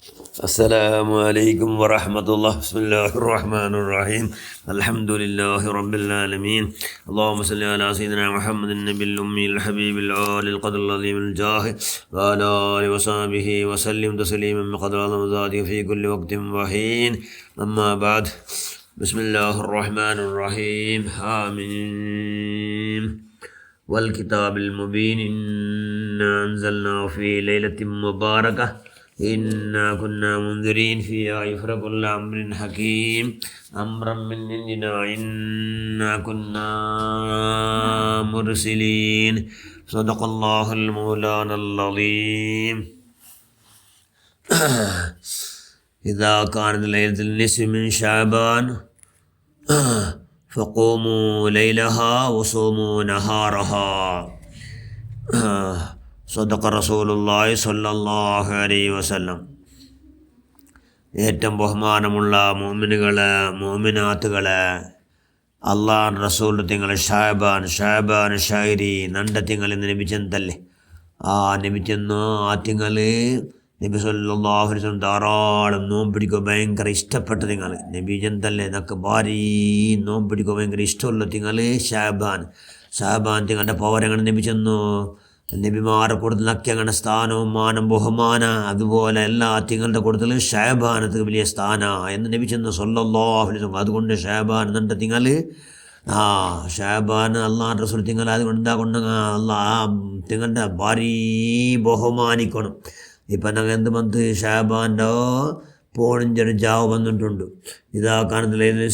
السلام عليكم ورحمة الله. بسم الله الرحمن الرحيم. الحمد لله رب العالمين. اللهم صل على سيدنا محمد النبي الأمي الحبيب العالي القدر العظيم الجاه وعلى آله وصحبه وسلم تسليما بقدر عظم ذاته في كل وقت وحين. أما بعد، بسم الله الرحمن الرحيم. آمين. والكتاب المبين إنا أنزلناه في ليلة مباركة إنا كنا منذرين فيها يفرق كل أمر حكيم أمرا من عندنا إنا كنا مرسلين. صدق الله المولانا العظيم. إذا كانت ليلة النصف من شعبان فقوموا ليلها وصوموا نهارها. صدق റസൂലുള്ളാഹി സ്വല്ലല്ലാഹു അലൈഹി വസല്ലം. ഏറ്റവും ബഹുമാനമുള്ള മുഅ്മിനുകളെ മുഅ്മിനാത്തുകളെ, അള്ളാഹ് റസൂൽ തിങ്കൾ ഷാബാൻ ഷായിരി നണ്ട തിങ്കൾ എന്ന് ലഭിച്ചെന്തല്ലേ. ആ ലഭിച്ചെന്ന് ആ തിങ്കൾ നബി സല്ലല്ലാഹു അലൈഹി വസല്ലം ധാരാളം നോമ്പിടിക്കുക ഭയങ്കര ഇഷ്ടപ്പെട്ട തിങ്കൾ. നബി ചെന്തല്ലേ എന്നൊക്കെ ഭാരി നോമ്പിടിക്കുക ഭയങ്കര ഇഷ്ടമുള്ള തിങ്കൾ ഷാബാൻ തിങ്ങളുടെ പൗരങ്ങൾ ലഭിച്ചെന്നു. നബിമാരെ കൂടുതലൊക്കെ അങ്ങനെ സ്ഥാനവും മാനം ബഹുമാന, അതുപോലെ എല്ലാ തിങ്ങളുടെ കൂടുതൽ ഷാബാനത്ത് വലിയ സ്ഥാന എന്ന് ലഭിച്ചെന്ന് സല്ലല്ലാഹു അലൈഹി വസല്ലം. അതുകൊണ്ട് ഷാബാൻ എന്നുണ്ട് തിങ്ങൾ ഷാബാൻ അള്ളാഹ് റസൂൽ തിങ്ങൾ. അതുകൊണ്ട് എന്താ കൊണ്ട് ആ തിങ്ങളുടെ ഭാരി ബഹുമാനിക്കണം. ഇപ്പം ഞങ്ങൾ എന്ത് മന്ത് ഷാബാൻ്റെ പോണിഞ്ചൊരു ജാവ് വന്നിട്ടുണ്ട്. ഇതാ കാണുന്നില്ല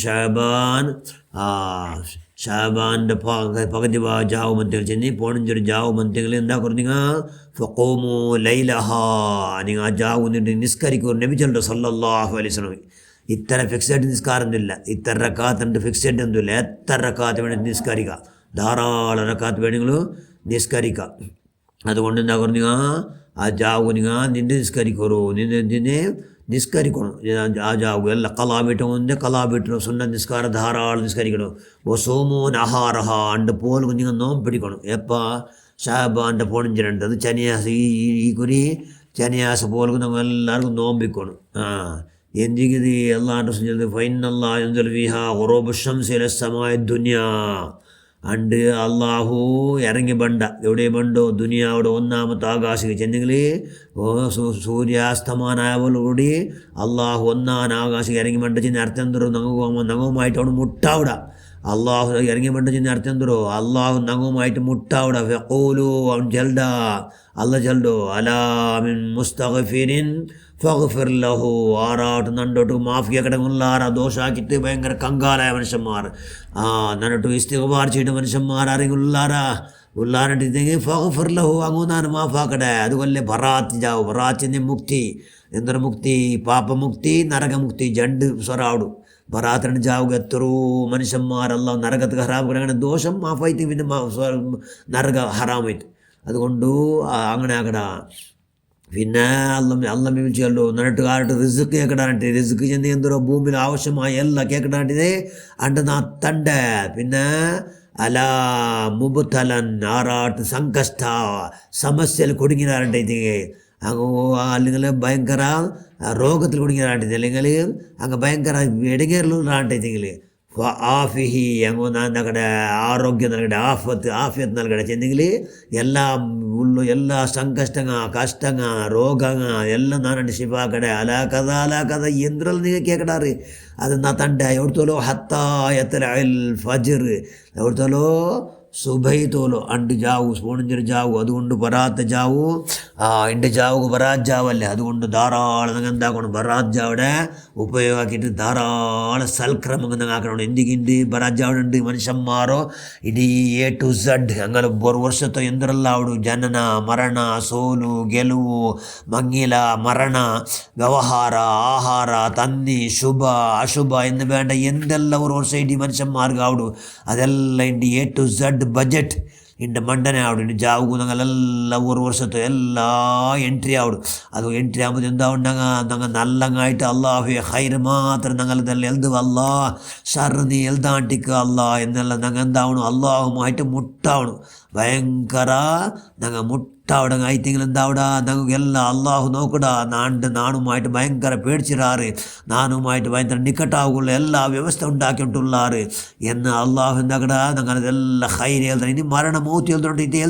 ഷാബാൻ. ഷാബാൻ്റെ പകുതി ജാവ് മന്തികൾ ചെന്നി പോണിഞ്ചൊരു ജാവ് മന്തികൾ എന്താ കുറഞ്ഞ ഫഖൂമു ലൈലഹ, നിങ്ങൾ ആ ജാവ് വന്നിട്ട് നിസ്കരിക്കും. നബിച്ചല്ലോ സല്ലല്ലാഹു അലൈഹി വസല്ലം. ഇത്ര ഫിക്സഡ് നിസ്കാരമൊന്നുമില്ല, ഇത്ര റക്കാത്തുണ്ട് ഫിക്സഡ് ഒന്നുമില്ല. എത്ര റക്കാത്ത് വേണമെങ്കിൽ നിസ്കരിക്കുക, ധാരാളം റക്കാത്ത് വേണമെങ്കിലും നിസ്കരിക്കുക. അതുകൊണ്ട് എന്താ പറഞ്ഞു ആ ജാവ് നിങ്ങൾ നിന്റെ നിസ്കരിക്കറോ, നിന്നെ നിസ്കരിക്കണം. ആ ജാവ് ಎಲ್ಲ ಕಲಾ ಬಿಟ್ಟು ಸುನ್ನ ನಿಸ್ಕಾರ ಧಾರಾಳ ನಿಸ್കരിക്കണം. സോമോ നഹാറഹ അണ്ട് പോൽ നിങ്ങൾ നോമ്പ് പിടിക്കണം. എപ്പോൾ ഷാബാൻ്റെ പോണിഞ്ചിലുണ്ട് അത് ചനിയാസ്. ഈ കുരി ചനിയാസ് പോലും നമ്മൾ എല്ലാവർക്കും നോമ്പിക്കണം. എന്തിത് അള്ളാഹ് റസൂൽ ഫൈനല്ലാഹു യൻസിലു ഫീഹാ ഖുറൂബു ശംസി ഇല സമാഇ ദുനിയാ. അണ്ട് അള്ളാഹു ഇറങ്ങി ബണ്ട എവിടെ ബണ്ടോ ദുനിയാവിടെ ഒന്നാമത്തെ ആകാശിക്ക് ചെന്നെങ്കിൽ സൂര്യാസ്തമാനായവരോടുകൂടി അള്ളാഹു ഒന്നാം ആകാശിക്ക് ഇറങ്ങി ബണ്ട ചെന്ന് അർത്ഥം തരും. നങ്ങവുമായിട്ട് അവിടെ മുട്ടാവിട. അള്ളാഹു ഇറങ്ങി ബണ്ട ചെന്ന് അർത്ഥം തരോ അള്ളാഹു നങ്ങവുമായിട്ട് മുട്ടാവിട. ഫഖൂലു അവൻ ജൽഡ അല്ല ജൽഡോ അലാ മിൻ മുസ്തഗ്ഫിരിൻ ഫഗ്ഫിർ ലഹു. ആറാട്ട് നണ്ടോട്ട് മാഫിയ കിടങ്ങുള്ളാറ ദോഷാക്കിയിട്ട് ഭയങ്കര കങ്കാലായ മനുഷ്യന്മാർ നന്നോട്ട് ഇസ്തിഗ്ഫാർ ചെയ്ത മനുഷ്യന്മാർ ആരെങ്കിലും ഉള്ളാറിട്ടെങ്കിൽ ഫഗ്ഫിർ ലഹു അങ്ങോന്നാണ് മാഫാക്കടെ. അതുപോലെ ബറാത്ത് ജാവ്. ബറാത്തിൻ്റെ മുക്തി എന്തൊരു മുക്തി? പാപമുക്തി നരകമുക്തി രണ്ട് സ്വറാവിടും. ബറാത്തിന് ജാവുക എത്രയോ മനുഷ്യന്മാരല്ല നരകത്ത് ഹറാം കിടങ്ങനെ ദോഷം മാഫായിട്ട് പിന്നെ നരക ഹറാമായിട്ട്. അതുകൊണ്ട് അങ്ങനെ ആക്കട. പിന്നെ അല്ല വിളിച്ചല്ലോ നനട്ടുകാരുടെ റിസ്ക് കേൾക്കടാനായിട്ട്. റിസ്ക് ചെന്ന് എന്തോ ഭൂമിയിൽ ആവശ്യമായ എല്ലാം കേൾക്കടാനായിട്ട് അണ്ട് നത്തണ്ട. പിന്നെ അല മുബുത്തലൻ ആറാട്ട് സംകഷ്ട സമസ്യയിൽ കുടുങ്ങിനാറുണ്ട്. അല്ലെങ്കിൽ ഭയങ്കര രോഗത്തിൽ കുടുങ്ങിനാറുണ്ട്. അല്ലെങ്കിൽ അങ്ങ് ഭയങ്കര ഇടങ്ങേറിലാണ്ടെങ്കിൽ ആഫിഹി അങ്ങോ നകടെ ആരോഗ്യം നൽകടെ ആഫിയത്ത് നൽകടെ ചെന്നെങ്കിൽ എല്ലാം ഉള്ളു എല്ലാ സംകഷ്ടങ്ങ കഷ്ടങ്ങ രോഗങ്ങ എല്ലാം നാനണ്ട് ശിവാക്കടെ. അലാകഥ എന്തിനെല്ലാം നിങ്ങൾ കേൾക്കടാറ് അത് നാ തണ്ട എവിടുത്തോലോ ഹത്തായത്തൽ ഫജ്ർ എവിടുത്തോലോ സുബൈ തോലോ അണ്ട് ജാവു സ്പോണിഞ്ചൊരു ജാവു. അതുകൊണ്ട് ബറാത്ത് ജാവു എൻ്റെ ജാവുക്ക് ബറാത്ത് ജാവല്ലേ. അതുകൊണ്ട് ധാരാളം എന്താക്കണം ബറാത്ത് ജാവിടെ ഉപയോഗമാക്കിയിട്ട് ധാരാളം സൽക്രമങ്ങൾ ആക്കണം. എന്തിക്കുണ്ട് ബറാത്ത് ജാവിടെ ഉണ്ട് മനുഷ്യന്മാരോ ഇಡೀ A to Z അങ്ങനെ ഒരു വർഷത്തോ എന്തെല്ലാം അവിടെ ಜನನ ಮರಣ ಸೋಲು ಗೆಲುವು ಮಂಗಿಲ ಮರಣ ವ್ಯವಹಾರ ಆಹಾರ തന്നി ശുഭ അശുഭ എന്ന് വേണ്ട എന്തെല്ലാം ഒരു വർഷം ഇടി മനുഷ്യന്മാർക്ക് ആവിടും. അതെല്ലാം ഇണ്ട് A to Z ബജറ്റ് ഇണ്ട് മണ്ടനെ ആവിടും. ഇണ്ട് ജാവുകുന്നങ്ങളെല്ലാം ഒരു വർഷത്തെ എല്ലാ എൻട്രി ആവിടും. അത് എൻട്രി ആകുമ്പോൾ എന്താ ഞങ്ങൾ നല്ലങ്ങായിട്ട് അള്ളാഹു ഹൈറ് മാത്രം ഞങ്ങളതെല്ലാം എഴുതുക. അല്ലാ ഷർറ് നീ എഴുതാണ്ടിക്കുക അല്ലാ എന്നെല്ലാം ഞങ്ങൾ എന്താവണം അള്ളാഹുമായിട്ട് മുട്ടാവണം. ഭയങ്കര ഞങ്ങൾ മുട്ടാവിടെ ആയിട്ടെങ്കിൽ എന്താവിടെ ഞങ്ങൾക്കെല്ലാം അള്ളാഹു നോക്കടാ നാണുമായിട്ട് ഭയങ്കര പേടിച്ചിടാറ് നാനുമായിട്ട് ഭയങ്കര നിക്കട്ടാവുള്ള എല്ലാ വ്യവസ്ഥ ഉണ്ടാക്കിയിട്ടുള്ളാറ് എന്ന് അള്ളാഹു എന്താക്കടാ ഞങ്ങളതെല്ലാം ഹൈര് എഴുതണം ഇനി മരണമൂത്തി എഴുതോണ്ടിട്ട്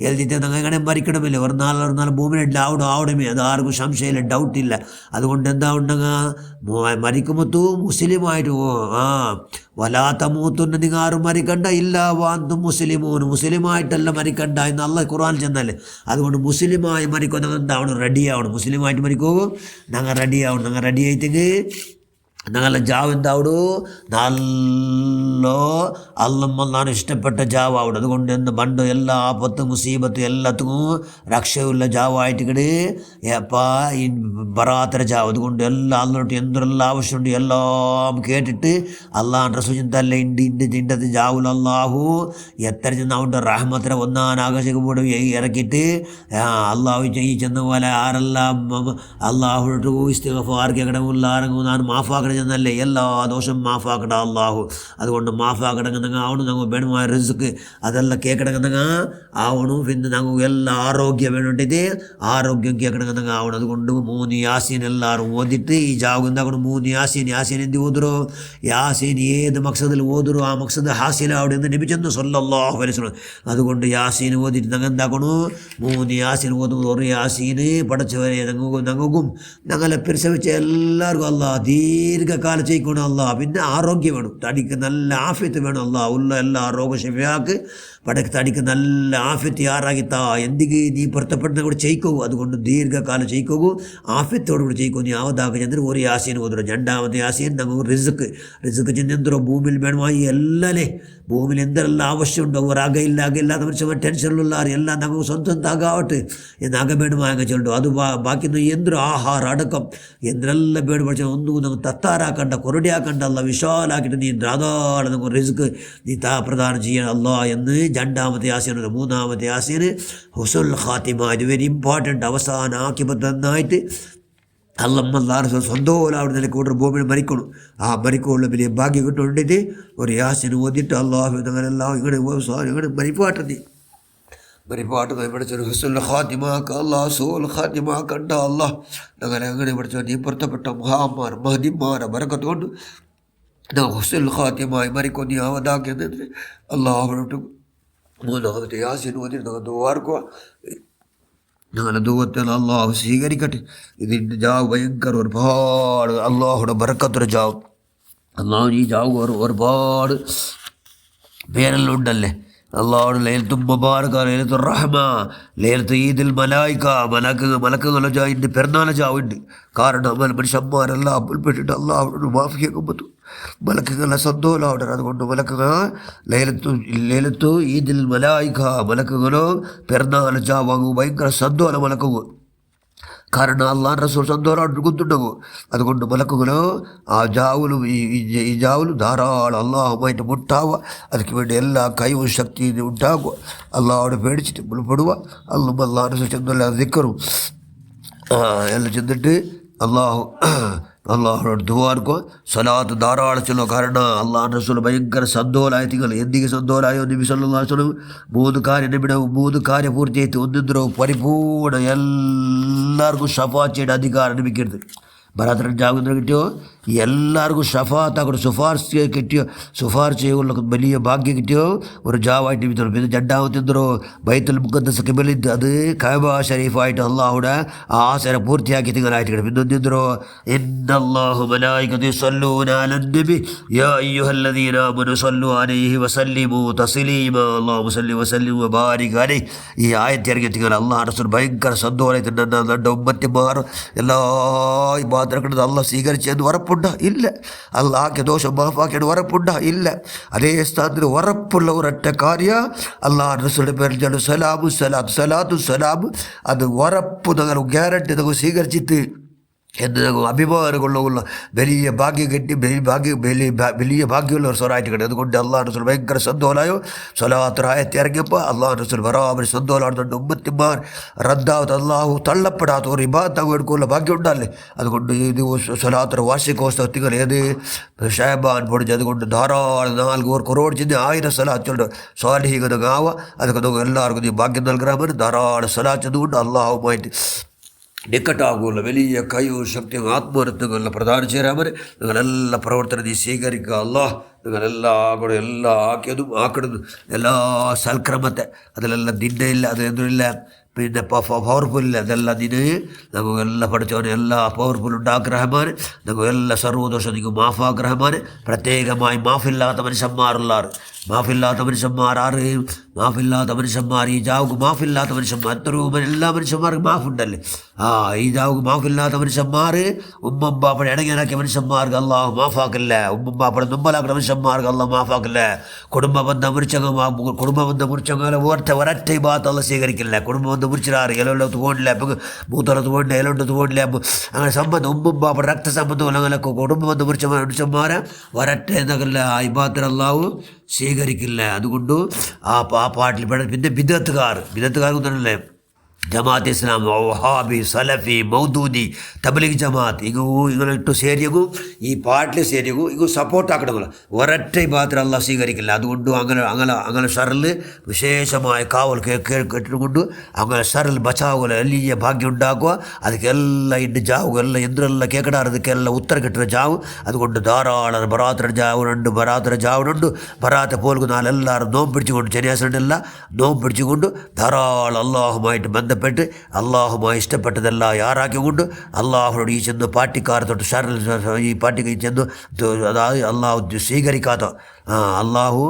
എഴുതിയിട്ട് ഞങ്ങൾ എങ്ങനെ മരിക്കണമില്ല ഒരു നാൾ ഭൂമിയില്ല ആവണമേ അത് ആർക്കും സംശയമില്ല ഡൗട്ടില്ല അതുകൊണ്ട് എന്താ ഉണ്ടെങ്കിൽ മരിക്കുമ്പത്തു മുസ്ലിമായിട്ട് വലാത്ത മൂത്തുണ്ട് നിങ്ങൾ ആരും മരിക്കണ്ട ഇല്ല വാന്തും മുസ്ലിമായിട്ടല്ല മരിക്കണ്ട എന്ന് അള്ളാഹ് ഖുർആൻ ചെന്നല്ലേ അതുകൊണ്ട് മുസ്ലിമായി മരിക്കും ഞങ്ങൾ എന്താവണം റെഡി ആവണം മുസ്ലിമായിട്ട് മരിക്കുമോ ഞങ്ങൾ റെഡി ആവണം ഞങ്ങൾ റെഡി ആയിട്ടെങ്കിൽ ഞങ്ങളെ ജാവ് എന്താവടു നല്ല അള്ളമ്മല്ലാൻ ഇഷ്ടപ്പെട്ട ജാവ് ആവണം അതുകൊണ്ട് എന്ത് പണ്ട് എല്ലാ ആപത്ത് മുസീബത്ത് എല്ലാത്തിനും രക്ഷയുള്ള ജാവായിട്ട് ഈ ബറാത്തര ജാവ് അതുകൊണ്ട് എല്ലാ അള്ളോട്ട് എന്തെല്ലാം ആവശ്യമുണ്ട് എല്ലാം കേട്ടിട്ട് അള്ളാഹ് റസൂലിൻ്റെ ഇന്നത് ജാവുൽ അള്ളാഹു എത്ര ചെന്ന് അവൻ്റെ റഹ്മത്തിനെ ഒന്നാനാകാശക്ക് കൂടെ ഇറക്കിയിട്ട് അള്ളാഹു ഈ ചെന്ന പോലെ ആരെല്ലാം അള്ളാഹുട്ട് ഇസ്തിഗ്ഫാർ കേൾക്കണമില്ല ആരെങ്കിലും ഞാൻ മാഫാക്കണം ചെന്നല്ലേ എല്ലാ ദോഷം മാഫാക്കട അള്ളാഹു അതുകൊണ്ട് മാഫാക്കടങ്ങുന്ന ആവണം ഞങ്ങൾ വേണമായ റിസ്ക് അതെല്ലാം കേൾക്കണമെന്ന ആവണം പിന്നെ ഞങ്ങൾ എല്ലാ ആരോഗ്യം വേണ്ടിയിട്ട് ആരോഗ്യം കേൾക്കണമെന്ന ആവണം അതുകൊണ്ട് 3 യാസീൻ എല്ലാവരും ഓതിട്ട് ഈ ജാവ് എന്താക്കണം 3 യാസീൻ എന്ത് ഓതുറോ യാസീൻ ഏത് മക്സദിൽ ഓതുറോ ആ മക്സദ് ഹാസിലാവിടെ എന്ന് നബി സല്ലല്ലാഹു അലൈഹി വസല്ലം അതുകൊണ്ട് യാസീൻ ഓതിട്ട് ഞങ്ങൾ എന്താക്കണു 3 യാസീൻ ഓതും ഒരു യാസീന് പടച്ചവരെ ഞങ്ങൾക്കും ഞങ്ങളെ പരിശ്രമിച്ച എല്ലാവർക്കും അല്ലാഹ് ദീർഘകാലം ചെയ്യിക്കണം അല്ലാഹ് പിന്നെ ആരോഗ്യം വേണം തടിക്ക് നല്ല ആഫിയത്ത് വേണം അല്ലാഹ് ഉള്ള എല്ലാ രോഗ ശിഫയാക്ക് പടക്ക് തടിക്ക് നല്ല ആഫിയത്ത് യാറാക്കിത്താ എന്തെങ്കിലും നീ പൊരുത്തപ്പെടുന്ന കൂടെ ചെയ്യിക്കൂ അതുകൊണ്ട് ദീർഘകാലം ചെയ്യിക്കൂ ആഫിയത്തോടു കൂടി ചെയ്യിക്കൂ നീ ആവതാക്ക് ചെന്നിട്ട് ഒരു യാസീൻ ഓതുറോ രണ്ടാമത്തെ യാസീൻ ഞങ്ങൾക്ക് റിസ്ക് ചെന്നെന്തോ ഭൂമിയിൽ വേണമായി എല്ലാലേ ഭൂമിയിൽ എന്തെല്ലാം ആവശ്യമുണ്ടോ അകയില്ലാത്ത മനുഷ്യന്മാർ ടെൻഷനിലുള്ള എല്ലാം ഞങ്ങൾക്ക് സ്വന്തം താകാവട്ടെ എന്ന് അകമേടുമായി ചെല്ലു അത് ബാക്കി എന്തൊരു ആഹാരം അടക്കം എന്തെല്ലാം പേട് പഠിച്ചാൽ ഒന്നും ഞങ്ങൾ തത്താറാക്കണ്ട കൊറടിയാക്കണ്ട അല്ല വിശാലാക്കിയിട്ട് നീ ധാരാളം നമുക്ക് റിസ്ക് നീ പ്രദാനം ചെയ്യണം അല്ലാ എന്ന് രണ്ടാമത്തെ ആശയാണ് മൂന്നാമത്തെ ആശയാണ് ഹുസുൽ ഖാത്തിമ ഇത് വെരി ഇമ്പോർട്ടൻറ്റ് അവസാന ആക്കിയപ്പോൾ നന്നായിട്ട് അള്ളമ്മല്ലാറ് സ്വന്തം അവിടെ നിലക്ക് കൂടെ ഭൂമിയിൽ മരിക്കണം ആ മരിക്കുള്ള വലിയ ഭാഗ്യം കിട്ടുകൊണ്ടിട്ട് ഒരു യാസിന് ഓതിയിട്ട് അള്ളാഹു അങ്ങനെല്ലാം ഇങ്ങനെ മരിപ്പാട്ട് പഠിച്ചൊരു ഹുസുൽ ഖാത്തിമാക്ക അള്ളാഹ് സൂൽ ഖാത്തിമാക്കണ്ട അള്ളാഹ് അങ്ങനെ പഠിച്ചോ നീ പൊരുത്തപ്പെട്ട മഹാന്മാർ മഹദിമാരെ ബറക്കത്ത് കൊണ്ട് ഹുസുൽ ഖാത്തിമായി മരിക്കോ നീ അവതാക്കിയത് അള്ളാഹുവിനോട്ട് മൂന്നാമത്തെ യാസിന് ഓതിട്ട് ദുആർക്കുക ഞങ്ങളുടെ ദുആത്തിൽ അള്ളാഹു സ്വീകരിക്കട്ടെ ഇതിൻ്റെ ജാവ് ഭയങ്കര ഒരുപാട് അള്ളാഹുടെ ബറക്കത്തൊരു ജാവ് അള്ളാഹു ഈ ജാവ് ഒരുപാട് പേരെല്ലാം ഉണ്ടല്ലേ അള്ളാഹുടെ ലൈലത്തുൽ മുബാറക ലൈലത്തുർ റഹ്മ ലൈലത്തുൽ ഈദിൽ മലായിക മലക്കുകളുടെ ജാവിൻ്റെ പെരുന്നാള ജാവുണ്ട് കാരണം മനുഷ്യന്മാരെല്ലാം ഉൾപ്പെട്ടിട്ട് അള്ളാഹുടെ മാഫിയാക്കുമ്പോൾ മലക്കുകളെ സന്തോഷമാണ് അതുകൊണ്ട് മലക്കുകൾ ലൈലത്തു ഈദിൽ മലായിക മലക്കുകളോ പെരുന്നാൾ ജാവാകും ഭയങ്കര സന്തോഷം മലക്കുകൾ കാരണം അള്ളാഹ് റസൂൽ സന്തോഷമായിട്ട് കുത്തുണ്ടാകും അതുകൊണ്ട് മലക്കുകളോ ആ ജാവുലും ഈ ജാവുലും ധാരാളം അള്ളാഹുമായിട്ട് മുട്ടാവുക അതിന് വേണ്ടി എല്ലാ കഴിവും ശക്തിയും ഉണ്ടാകുക അള്ളാഹോട് പേടിച്ചിട്ട് മുൾപ്പെടുക അള്ളാഹ് റസൂൽ ചെന്നല്ല ദിക്കറും എല്ലാം ചെന്നിട്ട് അള്ളാഹുനോട് ദുആർക്കോ സ്വലാത്ത് ധാരാളം ചൊല്ലോ കാരണം അള്ളാഹു റസൂൽ ഭയങ്കര സന്തോഷമായി നിങ്ങൾ എന്തെങ്കിലും സന്തോഷമായോ നബി സല്ലല്ലാഹു അലൈഹി വസല്ലം 3 കാര്യം പൂർത്തിയായിട്ട് ഒന്നെന്തോ പരിപൂർണ്ണ എല്ലാവർക്കും ഷഫാഅത്ത് അധികാരം ലഭിക്കരുത് ബറാത്തരം ജാഗ്രത കിട്ടിയോ എല്ലാവർക്കും ഷഫാത്താക്കൂടെ ശുപാർശ ചെയ്യുള്ള വലിയ ഭാഗ്യം കിട്ടിയോ ഒരു ജാവായിട്ട് ലഭിച്ചു പിന്നെ രണ്ടാമത്തെ എന്തോ ബൈത്തുൽ മുഖദ്ദസ് കിബലിത്ത് അത് കഅബ ഷരീഫായിട്ട് അള്ളാഹുടെ ആസന പൂർത്തിയാക്കി നിങ്ങളായിട്ട് കിട്ടും പിന്നെ എന്തോ ഇന്നല്ലാഹു മലായികതു യുസല്ലൂന അലൻ നബി യാ അയ്യുഹല്ലദീന ആമനു സല്ലു അലൈഹി വസല്ലിമു തസ്ലീമാ അല്ലാഹുമ്മ സല്ലി വസല്ലിം വബാരിക് അലൈഹി ഈ ആയത്ത് ഇറങ്ങിയിട്ട് അള്ളാഹു റസൂൽ ഭയങ്കര സന്തോഷമായിട്ട് നമ്മുടെ ഉമ്മത്തിമാർ എല്ലാ ഇബാദത്തുകളും അള്ളാഹ് സ്വീകരിച്ചെന്ന് ഉറപ്പുണ്ടോ ഇല്ല അള്ളാഹ്ക്ക് ദോഷം മാഫാക്കിയത് ഉറപ്പുണ്ടോ ഇല്ല അതേ സ്ഥാനത്തിന് ഉറപ്പുള്ള ഒരൊറ്റ കാര്യം അള്ളാഹ് റസൂലിൻ്റെ പേരിൽ സലാമു സലാത്തു സലാമു അത് ഉറപ്പ് നിങ്ങൾ ഗ്യാരണ്ടി നിങ്ങൾ സ്വീകരിച്ചിട്ട് എന്ന് ഞങ്ങൾ അഭിമാനം കൊള്ളുള്ള വലിയ ഭാഗ്യം കിട്ടി വലിയ ഭാഗ്യമുള്ള ഒരു സ്വലായിട്ട് കിട്ടി. അതുകൊണ്ട് അള്ളാഹു റസൂൽ ഭയങ്കര സന്തോഷമായോ സ്വലാത്ത് ഇറങ്ങിയപ്പോൾ അള്ളാഹു റസൂൽ ബറാബർ സന്തോഷമാണെന്നുണ്ട്. ഉമ്മത്തിമാർ റദ്ദാവത്ത് അള്ളാഹു തള്ളപ്പെടാത്ത ഒരു ഇബാദത്ത് എടുക്കുള്ള ഭാഗ്യം ഉണ്ടല്ലേ. അതുകൊണ്ട് ഇത് സ്വലാത്ത് വാർഷികോത്സവത്തികൾ ഏത് ഷാബാൻ പൊടിച്ച് അതുകൊണ്ട് ധാരാളം 4 crore 1000 സ്വലാത്തുണ്ട് സ്വാലിഹികതകാവുക. അതൊക്കെ നമുക്ക് എല്ലാവർക്കും ഈ ഭാഗ്യം നൽകണമെന്ന് ധാരാളം സ്വലാത്ത് അതുകൊണ്ട് അള്ളാഹുമായിട്ട് നിക്കട്ടാകുള്ള വലിയ കഴിവും ശക്തിയും ആത്മരത്വങ്ങളിലെ പ്രധാനം ചേരാമൻ നിങ്ങളെല്ലാ പ്രവർത്തനത്തിൽ സ്വീകരിക്കുക. അള്ളാഹ് നിങ്ങളെല്ലാം കൂടെ എല്ലാം ആക്കിയതും ആക്കിടുന്നു എല്ലാ സൽക്രമത്തെ അതിലെല്ലാം നിന്നെ ഇല്ല അതൊന്നുമില്ല പിന്നെ പവർഫുള്ളില്ല അതെല്ലാം നിന്നെ നമുക്കെല്ലാം പഠിച്ചവനെ എല്ലാ പവർഫുൾ ഉണ്ടാക്കി റഹ്മാൻ നമുക്കെല്ലാം സർവ്വദോഷം നിങ്ങൾ മാഫാക്ക് റഹ്മാൻ. പ്രത്യേകമായി മാഫില്ലാത്ത മനുഷ്യന്മാരുള്ളാറ് മാഫില്ലാത്ത മനുഷ്യന്മാർ ആറ് മാഫില്ലാത്ത മനുഷ്യന്മാർ ഈ ജാവുക്ക് മാഫില്ലാത്ത മനുഷ്യന്മാർ എത്രയോ എല്ലാ മനുഷ്യന്മാർക്കും മാഫുണ്ടല്ലേ. ഈ ജാവുക്ക് മാഫില്ലാത്ത മനുഷ്യന്മാർ ഉമ്മമ്പാപ്പടെ ഇടങ്ങിനാക്കിയ മനുഷ്യന്മാർക്ക് അള്ളാഹു മാഫാക്കില്ല. ഉമ്മമ്പാപ്പടെ നുമ്പലാക്കുന്ന മനുഷ്യന്മാർക്ക് അള്ളാഹ് മാഫാക്കില്ല. കുടുംബബന്ധം മുറിച്ചങ്ങനെ ഒരൊറ്റ ഭാഗത്ത് അള്ള സ്വീകരിക്കില്ല. കുടുംബബന്ധം മുറിച്ചിടാറ് ഇലോട്ട് പോകണില്ല മൂത്തോളത്ത് പോകണില്ല ഇലോട്ട് പോകണില്ല അങ്ങനെ സംബന്ധം ഉമ്മമ്പാപ്പടെ രക്തസംബന്ധം അങ്ങനെ കുടുംബബന്ധം മുറിച്ച മനുഷ്യന്മാരെ ഒരൊറ്റ എന്നല്ല ഈ ഭാഗത്തിൽ അള്ളാഹു സ്വീകരിക്കില്ല. അതുകൊണ്ട് ആ പാട്ടിൽ പിന്നെ ബിദഅത്തുകാർ ഒന്നല്ലേ ജമാഅത്ത് ഇസ്ലാം വഹാബി സലഫി മൗദൂദി തബ്ലീഗ് ജമാഅത്ത് ഇങ്ങനെട്ടു ಸೇರಿಗೂ ഈ പാട്ടിൽ ಸೇರಿಗೂ ഇങ്ങ് സപ്പോർട്ടാക്കണമല്ലോ ഒരൊറ്റ ഭാഗത്തിൽ അള്ളാഹ് സ്വീകരിക്കില്ല. അതുകൊണ്ട് അങ്ങനെ ഷറിൽ വിശേഷമായ കാവൽ കെട്ടുകൊണ്ട് അങ്ങനെ ഷറിൽ ബച്ചാവുക വലിയ ഭാഗ്യം ഉണ്ടാക്കുക. ಅದಕ್ಕೆಲ್ಲ ಇನ್ನು ಜಾವು ಎಲ್ಲ ಎಂದ್ರೆಲ್ಲ ಕೇಕಡಾರದಕ್ಕೆಲ್ಲ ಉತ್ತರ ಕೆಟ್ಟಿರೋ ಜಾವು. അതുകൊണ്ട് ധാരാളം ബറാത്ര ജാവുനുണ്ട് ബറാത്ത പോലും നാലെല്ലാവരും നോമ്പ് പിടിച്ചുകൊണ്ട് ശനിയാസനെല്ല നോമ്പ് പിടിച്ചുകൊണ്ട് ധാരാളം അള്ളാഹുമായിട്ട് ബന്ധപ്പെട്ട് അള്ളാഹുമായി ഇഷ്ടപ്പെട്ടതെല്ലാം യാറാക്കിക്കൊണ്ട് അള്ളാഹുനോട് ഈ ചെന്ന് പാർട്ടിക്കാർ തൊട്ട് ഷറിൽ ഈ പാർട്ടിക്ക് ചെന്ന് അതായത് അള്ളാഹു സ്വീകരിക്കാത്ത അള്ളാഹു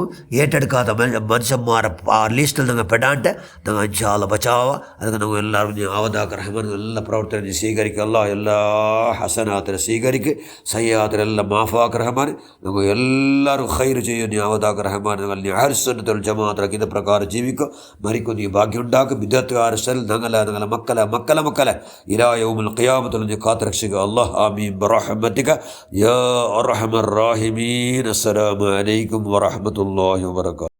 ഏറ്റെടുക്കാത്ത മനുഷ്യന്മാരെ ആ ലിസ്റ്റിൽ നിങ്ങൾ പെടാണ്ട് നിങ്ങൾ ഇൻഷാല്ലാ ബച്ചാവുക. അതൊക്കെ നമ്മൾ എല്ലാവരും ആവതാക്ക് റഹ്മാൻ എല്ലാ പ്രവർത്തനം സ്വീകരിക്കുക. അള്ളാഹ് എല്ലാ ഹസനാത്തിനെ സ്വീകരിക്കുക സയ്യാത്തിനെല്ലാം മാഫാക്ക് റഹ്മാൻ നമ്മൾ എല്ലാവരും ഖൈർ ചെയ്യും. നീ ആവതാക്ക് റഹ്മാൻ നിങ്ങൾ നീ അഹ്ലുസുന്നത്തുൽ ജമാഅത്ത് ഇത് പ്രകാരം ജീവിക്കുക മരിക്കും. നീ ഭാഗ്യം ഉണ്ടാക്കും. ബിദ്അത്തുകാർ ശൽ നിങ്ങളെ മക്കളെ ഇലാ യൗമുൽ ഖിയാമത്തിൽ നീ കാത്തുരക്ഷിക്കുക. അല്ലാഹ് ആമീൻ ബിറഹ്മതിക യാ അർഹമർ റഹീമീൻ. അസ്സലാമു അലൈക്കും വറഹ്മത്തുള്ളാഹി വബറകാതുഹു.